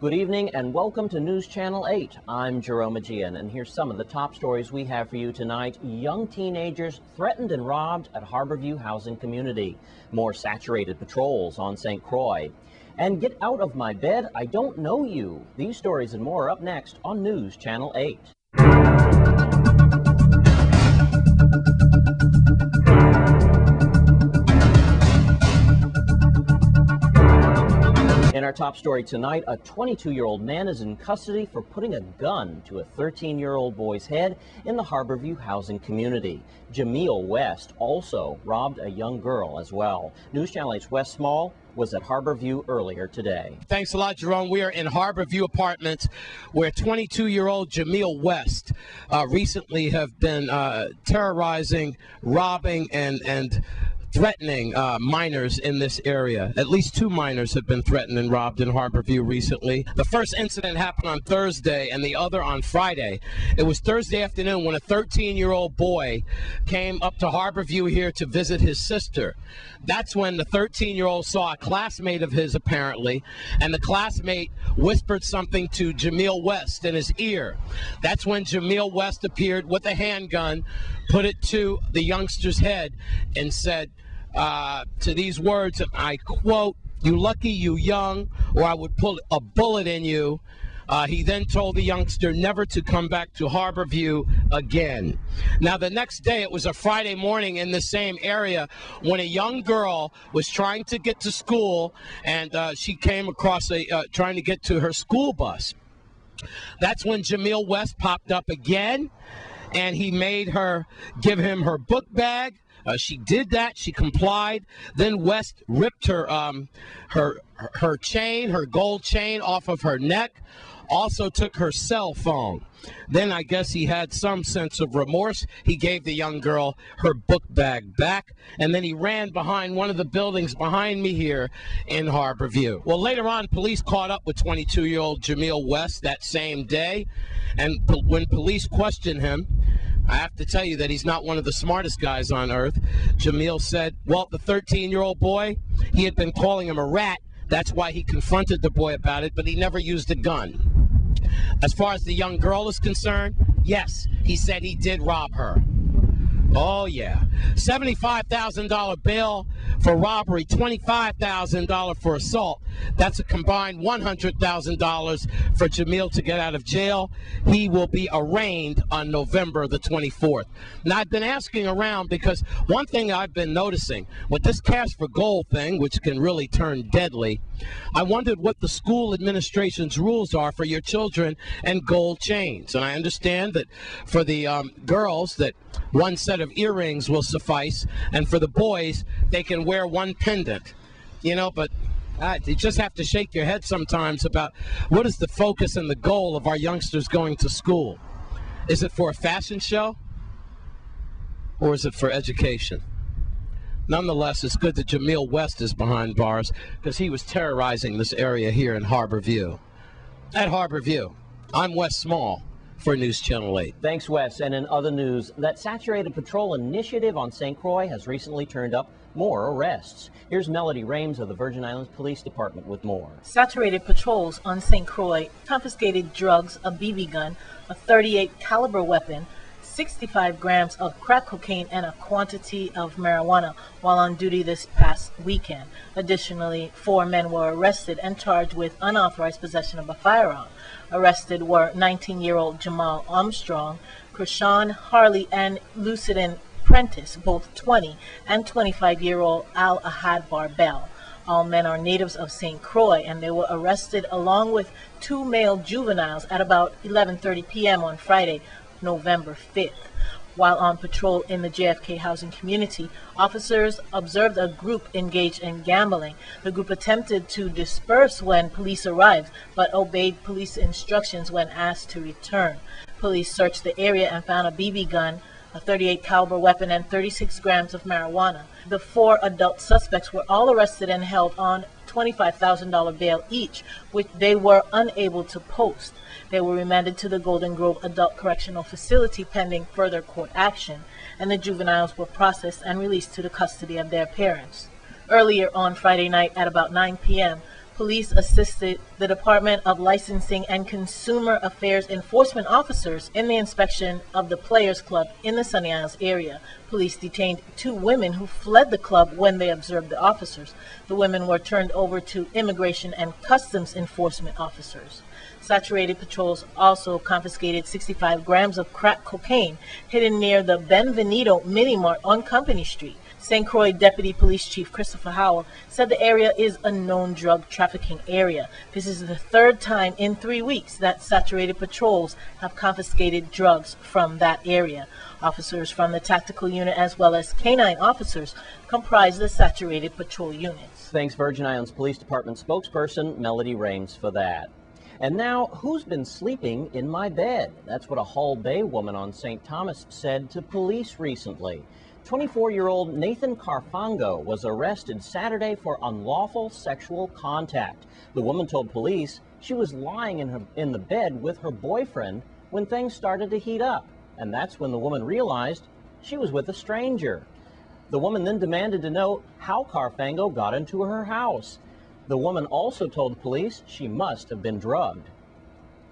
Good evening and welcome to News Channel 8. I'm Jerome Aegean, and here's some of the top stories we have for you tonight. Young teenagers threatened and robbed at Harborview Housing Community. More saturated patrols on St. Croix. And get out of my bed, I don't know you. These stories and more up next on News Channel 8. In our top story tonight, a 22-year-old man is in custody for putting a gun to a 13-year-old boy's head in the Harborview Housing Community. Jameel West also robbed a young girl as well. News Channel 8's Wes Small was at Harborview earlier today. Thanks a lot, Jerome. We are in Harborview Apartments where 22-year-old Jameel West recently have been terrorizing, robbing, and threatening minors in this area. At least 2 minors have been threatened and robbed in Harborview recently. The first incident happened on Thursday and the other on Friday. It was Thursday afternoon when a 13-year-old boy came up to Harborview here to visit his sister. That's when the 13-year-old saw a classmate of his, apparently, and the classmate whispered something to Jameel West in his ear. That's when Jameel West appeared with a handgun, put it to the youngster's head, and said to these words, I quote, "You lucky you young, or I would pull a bullet in you." He then told the youngster never to come back to Harborview again. Now, the next day, it was a Friday morning in the same area when a young girl was trying to get to school, and she came across trying to get to her school bus. That's when Jameel West popped up again, and he made her give him her book bag. She did that. She complied. Then West ripped her her chain, her gold chain, off of her neck. Also took her cell phone. Then I guess he had some sense of remorse. He gave the young girl her book bag back, and then he ran behind one of the buildings behind me here in Harborview. Well, later on, police caught up with 22-year-old Jameel West that same day, and when police questioned him, I have to tell you that he's not one of the smartest guys on earth. Jameel said, well, the 13-year-old boy, he had been calling him a rat. That's why he confronted the boy about it, but he never used a gun. As far as the young girl is concerned, yes, he said he did rob her. Oh, yeah. $75,000 bail for robbery, $25,000 for assault. That's a combined $100,000 for Jameel to get out of jail. He will be arraigned on November the 24th. Now, I've been asking around because one thing I've been noticing with this cash for gold thing, which can really turn deadly, I wondered what the school administration's rules are for your children and gold chains. And I understand that for the girls that one set of earrings will suffice, and for the boys, they can wear one pendant. You know, but you just have to shake your head sometimes about what is the focus and the goal of our youngsters going to school. Is it for a fashion show, or is it for education? Nonetheless, it's good that Jameel West is behind bars because he was terrorizing this area here in Harborview. At Harborview, I'm Wes Small for News Channel 8. Thanks, Wes. And in other news, that saturated patrol initiative on St. Croix has recently turned up more arrests. Here's Melody Rames of the Virgin Islands Police Department with more. Saturated patrols on St. Croix confiscated drugs, a BB gun, a .38 caliber weapon, 65 grams of crack cocaine, and a quantity of marijuana while on duty this past weekend. Additionally, 4 men were arrested and charged with unauthorized possession of a firearm. Arrested were 19-year-old Jamal Armstrong, Krishan Harley, and Lucidin Prentice, both 20, and 25-year-old Al Ahad Barbell. All men are natives of St. Croix, and they were arrested along with 2 male juveniles at about 11:30 p.m. on Friday, November 5th. While on patrol in the JFK housing community, officers observed a group engaged in gambling. The group attempted to disperse when police arrived, but obeyed police instructions when asked to return. Police searched the area and found a BB gun, a .38 caliber weapon, and 36 grams of marijuana. The 4 adult suspects were all arrested and held on $25,000 bail each, which they were unable to post. They were remanded to the Golden Grove Adult Correctional Facility pending further court action, and the juveniles were processed and released to the custody of their parents. Earlier on Friday night at about 9 p.m., police assisted the Department of Licensing and Consumer Affairs enforcement officers in the inspection of the Players Club in the Sunny Isles area. Police detained 2 women who fled the club when they observed the officers. The women were turned over to Immigration and Customs enforcement officers. Saturated patrols also confiscated 65 grams of crack cocaine hidden near the Benvenuto Mini Mart on Company Street. St. Croix Deputy Police Chief Christopher Howell said the area is a known drug trafficking area. This is the 3rd time in 3 weeks that saturated patrols have confiscated drugs from that area. Officers from the tactical unit as well as canine officers comprise the saturated patrol units. Thanks, Virgin Islands Police Department spokesperson Melody Rames, for that. And now, who's been sleeping in my bed? That's what a Hull Bay woman on St. Thomas said to police recently. 24-year-old Nathan Carfango was arrested Saturday for unlawful sexual contact. The woman told police she was lying in the bed with her boyfriend when things started to heat up. And that's when the woman realized she was with a stranger. The woman then demanded to know how Carfango got into her house. The woman also told police she must have been drugged.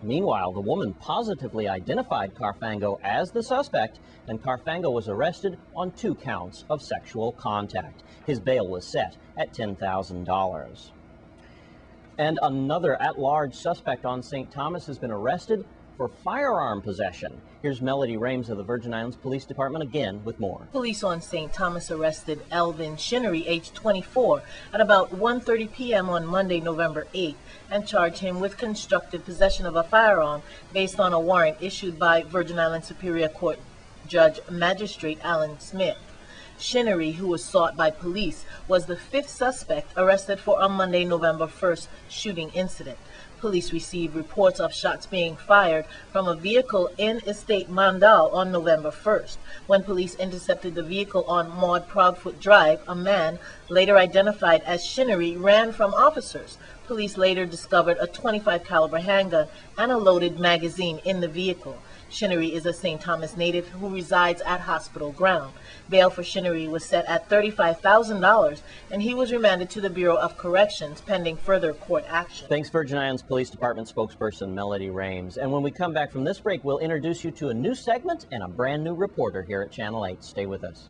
Meanwhile, the woman positively identified Carfango as the suspect, and Carfango was arrested on 2 counts of sexual contact. His bail was set at $10,000. And another at-large suspect on St. Thomas has been arrested for firearm possession. Here's Melody Rames of the Virgin Islands Police Department again with more. Police on St. Thomas arrested Elvin Shinnery, age 24, at about 1:30 p.m. on Monday, November 8th, and charged him with constructive possession of a firearm based on a warrant issued by Virgin Islands Superior Court Judge Magistrate Alan Smith. Shinnery, who was sought by police, was the 5th suspect arrested for a Monday, November 1st shooting incident. Police received reports of shots being fired from a vehicle in Estate Mandal on November 1st. When police intercepted the vehicle on Maud Proudfoot Drive, a man, later identified as Shinnery, ran from officers. Police later discovered a .25 caliber handgun and a loaded magazine in the vehicle. Shinnery is a St. Thomas native who resides at Hospital Ground. Bail for Shinnery was set at $35,000, and he was remanded to the Bureau of Corrections pending further court action. Thanks, Virgin Islands Police Department spokesperson Melody Rames. And when we come back from this break, we'll introduce you to a new segment and a brand new reporter here at Channel 8. Stay with us.